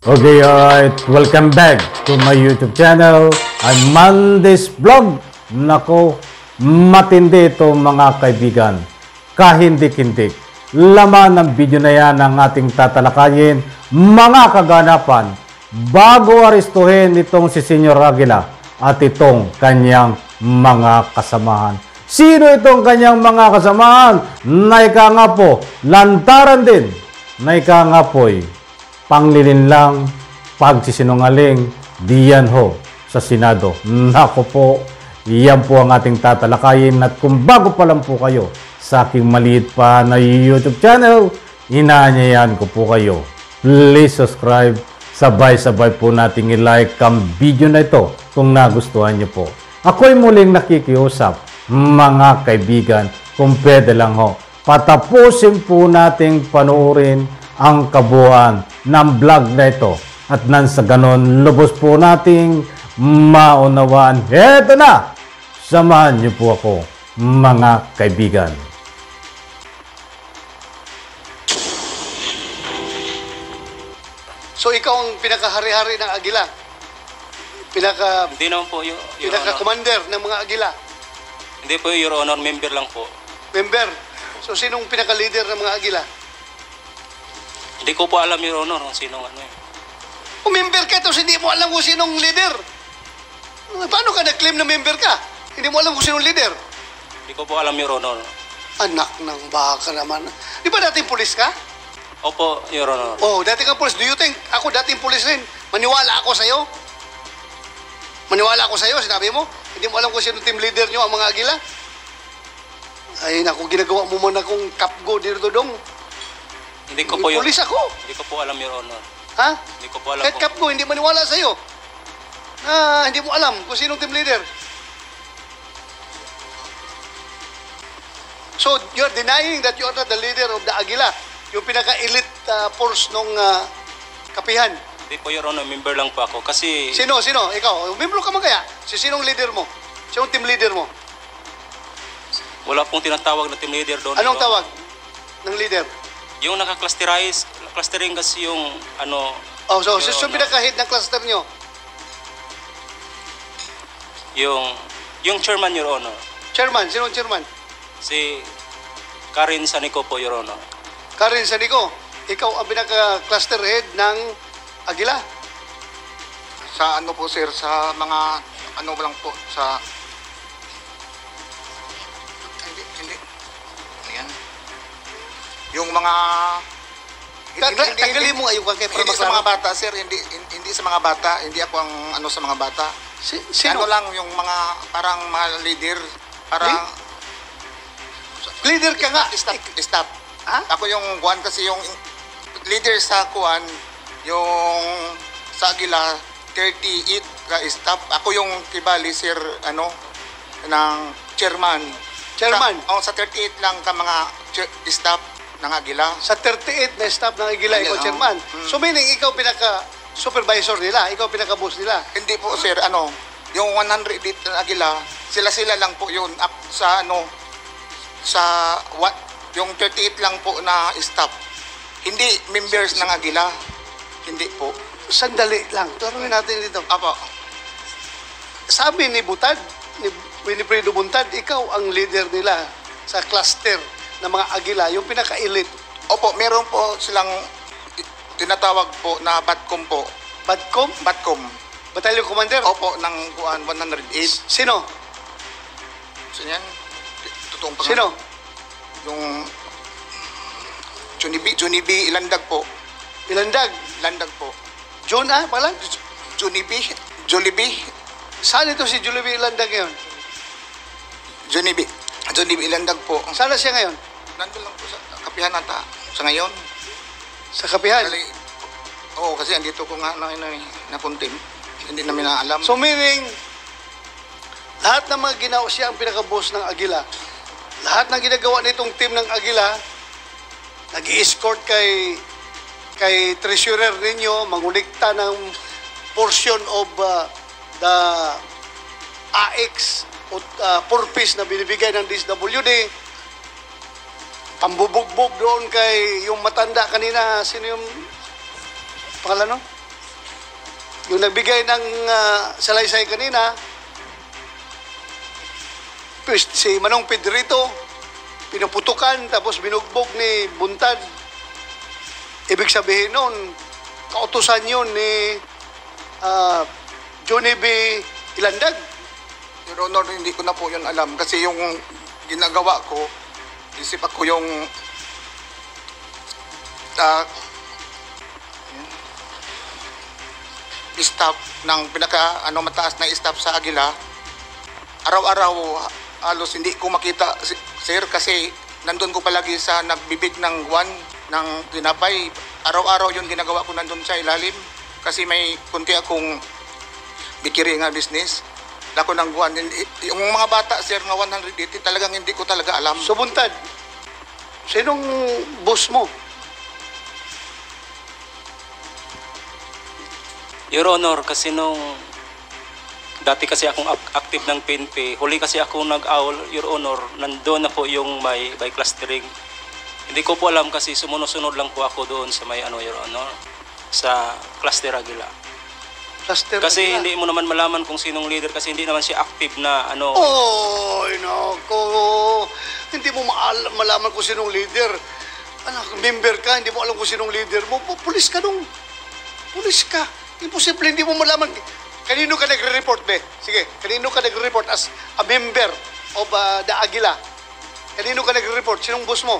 Okay, alright. Welcome back to my YouTube channel. I'm Mandes Vlog. Nako, matindi ito mga kaibigan. Kahindik-hindik. Laman ng video na yan ang ating tatalakayin. Mga kaganapan bago arestuhin itong si Senyor Aguila at itong kanyang mga kasamahan. Sino itong kanyang mga kasamahan? Na ika nga po, lantaran din. Na ika nga po'y panglilinlang, pagsisinungaling, diyan ho sa Senado. Nako po, iyan po ang ating tatalakayin. At kung bago pa lang po kayo sa aking maliit pa na YouTube channel, inaanyayan ko po kayo. Please subscribe. Sabay-sabay po nating i-like ang video na ito kung nagustuhan niyo po. Ako'y muling nakikiusap, mga kaibigan, kung pwede lang ho, patapusin po nating panoorin ang kabuuan ng vlog na ito. At nang sa ganon, lubos po nating maunawaan. Heto na! Samahan niyo po ako, mga kaibigan. So ikaw ang pinakahari-hari ng Aguila? Hindi naman po, Your Honor. Pinaka-commander ng mga Aguila? Hindi po, Your Honor. Member lang po. Member? So sinong pinaka-leader ng mga Aguila? Hindi ko po alam, Your Honor, kung sino ano eh. Kung member ka, tapos hindi mo alam kung sinong leader. Paano ka nag-claim na member ka? Hindi mo alam kung sinong leader. Hindi ko po alam, Your Honor. Anak ng baka naman. Di ba dating pulis ka? Opo, Your Honor. Oh, dating kang pulis. Do you think ako dating pulis rin? Maniwala ako sa'yo? Maniwala ako sa'yo, sinabi mo? Hindi mo alam kung sino team leader nyo, ang mga Aguila? Ay, naku, ginagawa mo man akong kapgo dito dong. Hindi ko po, Pulis ako. Hindi ko po alam, Your Honor. Ha? Hindi ko po alam Kahit kapgo, hindi maniwala sa'yo. Hindi mo alam kung sinong team leader. So, you're denying that you are not the leader of the Aguila. Yung pinaka-elite force nung kapihan. Hindi po, Your Honor. Member lang po ako. Kasi... Sino? Ikaw? Membro ka man kaya? Sinong leader mo? Sinong team leader mo? Wala pong tinatawag na team leader doon. Anong tawag ng leader? Yung clustering kasi yung ano... Oh, so, Your yung Honor. pinaka-head ng cluster nyo? Yung chairman, Your Honor. Chairman? Sinong chairman? Si Karen Sanico po, Your Honor. Karen Sanico, ikaw ang pinaka-cluster head ng Aguila. Sa ano po sir, sa mga ano lang po, sa hindi ano yan? Yung mga Tanggalin mo ayun kay para hindi sa mga bata sir, hindi sa mga bata, hindi ako ang ano sa mga bata. Sino? Ano lang yung mga parang mga leader, parang Leader ka nga. Stop. Ha? Ako yung kuan kasi yung leader sa kuan, yung sa Aguila 38 ka staff. Ako yung kibali sir ano ng chairman. Chairman? Sa 38 lang ka mga staff ng Aguila. Sa 38 na staff ng Aguila, ikaw chairman. So meaning, ikaw pinaka-supervisor nila, ikaw pinaka-boss nila. Hindi po sir, ano, yung 100 dito ng Aguila, sila lang po yun up sa ano sa yung 38 lang po na staff. Hindi members ng Aguila. Hindi po. Sandali lang. Turunin natin dito. Apo. Sabi ni Butad, ni Winifredo Buntad, ikaw ang leader nila sa cluster ng mga Aguila, yung pinaka-elite. Opo, meron po silang tinatawag po na Batcom po. Badcom? Batcom. Battalion Commander? Opo, ng 108. Sino? So yan, totoong pangalan. Sino? Yung Johnny B. Ilandag po. Ilandag? Ilandag po. John, pala? Johnny B. Saan ito si Julie B. Ilandag ngayon? Johnny B. Ilandag po. Saan na siya ngayon? Nandun lang po sa kapihan nata sa ngayon. Sa kapihan? Oo, kasi andito ko nga napuntim. Hindi namin naalam. So meaning, lahat ng mga ginawa siya ang pinaka-boss ng Aguila. Lahat ng ginagawa nitong team ng Aguila, nag-i-escort kay treasurer ninyo, mangulikta ng portion of the AX o purpose na binibigay ng DSWD, pambubugbog doon kay yung matanda kanina, sino yung pangalan no? yung nagbigay ng salaysay kanina, si Manong Pedrito, pinuputukan tapos binugbog ni Buntad. Ibig sabihin nun, kautusan yun ni Johnny B. Ilandag. Your Honor, hindi ko na po yun alam kasi yung ginagawa ko, isip ako yung staff ng mataas na staff sa Aguila. Araw-araw halos hindi ko makita, sir, kasi nandun ko palagi sa nagbibig ng ng tinapay. Araw-araw yun ginagawa ko nandun sa ilalim kasi may kunti akong bikiri nga business. Dako ng guwan. Yung mga bata, sir, na 180, talagang hindi ko talaga alam. So, Buntad, sinong boss mo? Your Honor, kasi nung dati kasi akong active ng PNP, huli kasi ako nag-awl, Your Honor, nandoon na po yung may by clustering. Hindi ko po alam kasi sumunod-sunod lang po ako doon sa may Your Honor, sa cluster Aguila. Cluster Kasi Aguila. hindi mo naman malaman kung sinong leader kasi hindi naman siya active na Oh, nako. Hindi mo malaman kung sinong leader. Member ka, hindi mo alam kung sinong leader mo. Pulis ka nung. Pulis ka. Imposible, hindi mo malaman. Kanino ka nagre-report, be? Sige, kanino ka nagre-report as a member of the Aguila? Kanino ka nagre-report? Sinong boss mo?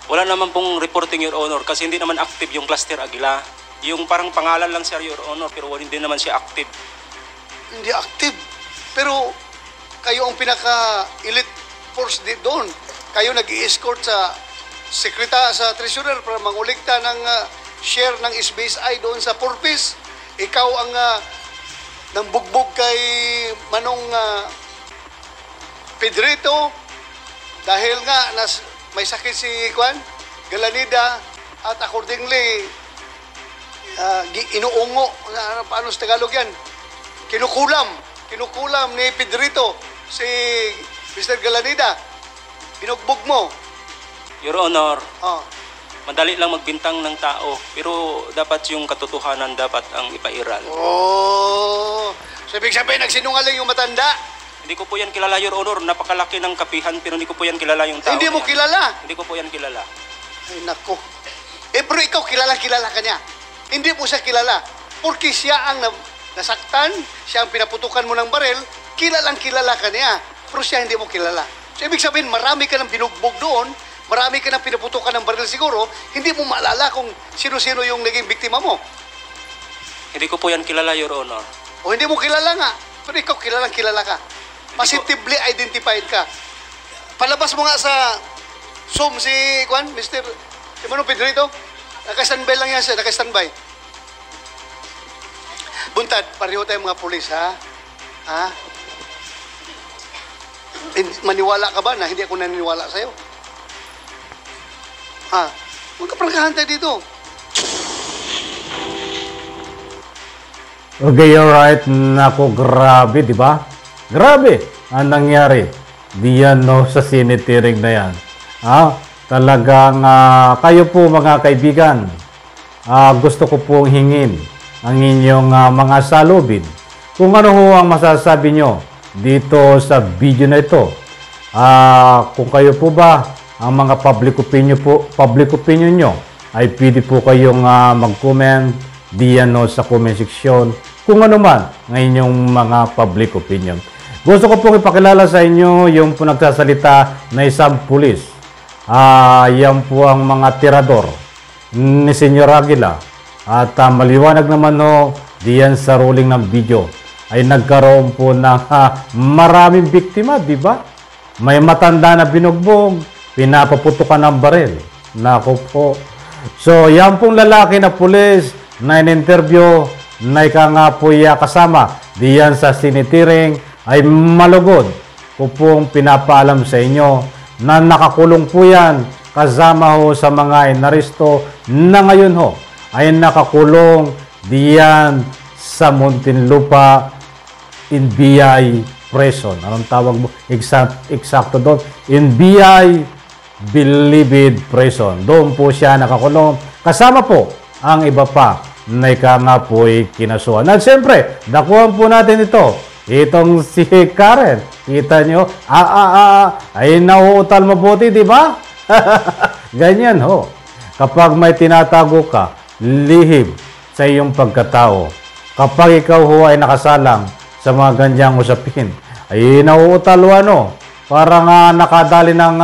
Wala naman pong reporting, Your Honor, kasi hindi naman active yung cluster Aguila. Yung parang pangalan lang, Sir, Your Honor, pero hindi naman siya active. Hindi active. Pero kayo ang pinaka-elite force doon. Kayo nag-i-escort sa sa treasurer para mangulikta ng share ng SBSI doon sa Purpose. Ikaw ang nang bugbog kay Manong Pedrito dahil nga may sakit si Galanida at accordingly inuungo, paano sa Tagalog yan? Kinukulam ni Pedrito si Mr. Galanida. Binugbog mo. Your Honor, Oh. madali lang magbintang ng tao, pero dapat yung katotohanan dapat ang ipairal. Oh. So, ibig sabihin, nagsinungaling yung matanda. Hindi ko po yan kilala, Your Honor. Napakalaki ng kapihan, pero hindi ko po yan kilala yung tao. Hindi mo yan. kilala. Hindi ko po yan kilala. Ay, nako. Pero ikaw, kilala ka niya. Hindi mo siya kilala. Porque siya ang nasaktan, siya ang pinaputukan mo ng barel, kilala ka niya. Pero siya hindi mo kilala. So, ibig sabihin, marami ka ng binugbog doon, marami ka ng pinaputukan ng baril siguro, hindi mo maalala kung sino-sino yung naging biktima mo. Hindi ko po yan kilala, Your Honor. O hindi mo kilala nga, pero ikaw kilala ka. Positively identified ka. Palabas mo nga sa Zoom si Mr. Manong Pedrito. Naka-standby lang yan siya, naka-standby. Buntad, pareho tayong mga pulis, ha? Ha? Maniwala ka ba na hindi ako naniniwala sa'yo? Ha? Huwag ka prangkahan dito. Okay, alright. Naku, grabe, di ba? Grabe ang nangyari. Diyan, no, sa Senate hearing na yan. Talagang kayo po, mga kaibigan, gusto ko pong hingin ang inyong mga salubin. Kung ano ho ang masasabi nyo dito sa video na ito. Kung kayo po ba, ang mga public opinion nyo, ay pwede po kayong mag-comment diyan, no, sa comment section kung ano man ng inyong mga public opinion. Gusto ko pong ipakilala sa inyo yung po nagsasalita na isang pulis. Yan po ang mga tirador ni Senyor Aguila. At maliwanag naman, no, diyan sa ruling ng video ay nagkaroon po ng maraming biktima, di ba? May matanda na binugbog, pinapaputukan ng baril. Nako po. So, yan pong lalaki na pulis na in-interview na nga po kasama diyan sa Senate hearing ay malugod ko pong pinapaalam sa inyo na nakakulong po yan kasama ho sa mga inaresto na ngayon ho ay nakakulong diyan sa Muntinlupa NBI prison. Anong tawag mo? Eksakto doon. NBI Bilibid Prison. Doon po siya nakakulong. Kasama po ang iba pa na ika nga po kinasuhan. At siyempre, dakuhan po natin ito. Itong si Karen, kita nyo, ay nauutal mabuti, di ba? Ganyan ho. Kapag may tinatago ka, lihim sa iyong pagkatao. Kapag ikaw ho ay nakasalang sa mga ganyang usapin, ay nauutal ano, parang nakadali ng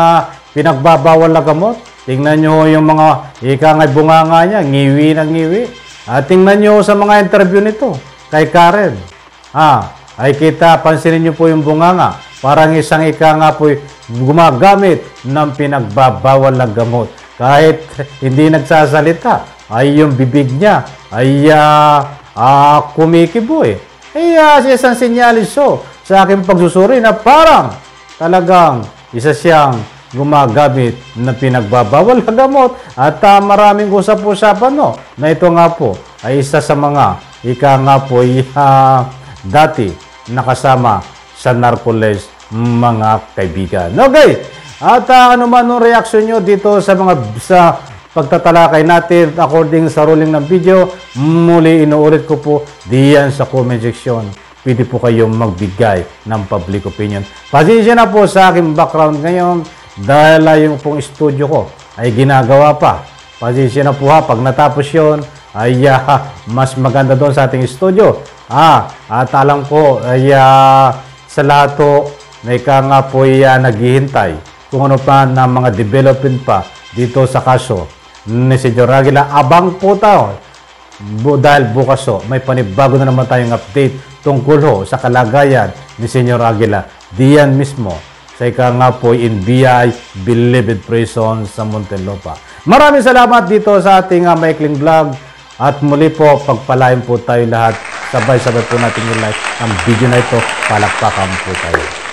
pinagbabawal na gamot. Tingnan nyo yung mga ikangay bunganga niya, ngiwi na ngiwi. At tingnan nyo sa mga interview nito kay Karen. Ay kita, pansinin nyo po yung bunganga. Parang isang ika nga po gumagamit ng pinagbabawal na gamot. Kahit hindi nagsasalita, ay yung bibig niya ay kumikibo eh. Isang sinyalis sa aking pagsusuri na parang talagang isa siyang gumagamit na pinagbabawal na gamot at maraming usap-usapan na ito nga po ay isa sa mga ika nga po dati nakasama sa Narcoles mga kaibigan. Okay, at ano man ang reaksyon nyo dito sa pagtatalakay natin according sa ruling ng video, muli inuulit ko po diyan sa comment section. Pwede po kayong magbigay ng public opinion. Pasensya na po sa aking background ngayon dahil yung pong studio ko ay ginagawa pa. Pasensya na po pag natapos yun ay mas maganda doon sa ating studio. At alam ko ay sa lahat po na ika nga po naghihintay kung ano pa na mga development pa dito sa kaso ni Senyor Aguila. Abang po tayo dahil bukas may panibago na naman tayong update tungkol sa kalagayan ni Senyor Aguila diyan mismo sa ika nga po NBI Bilibid Prison sa Muntinlupa. Maraming salamat dito sa ating maikling vlog at muli po pagpalain po tayo lahat. Sabay-sabay po natin yung like ang video na ito. Palakpakan po tayo.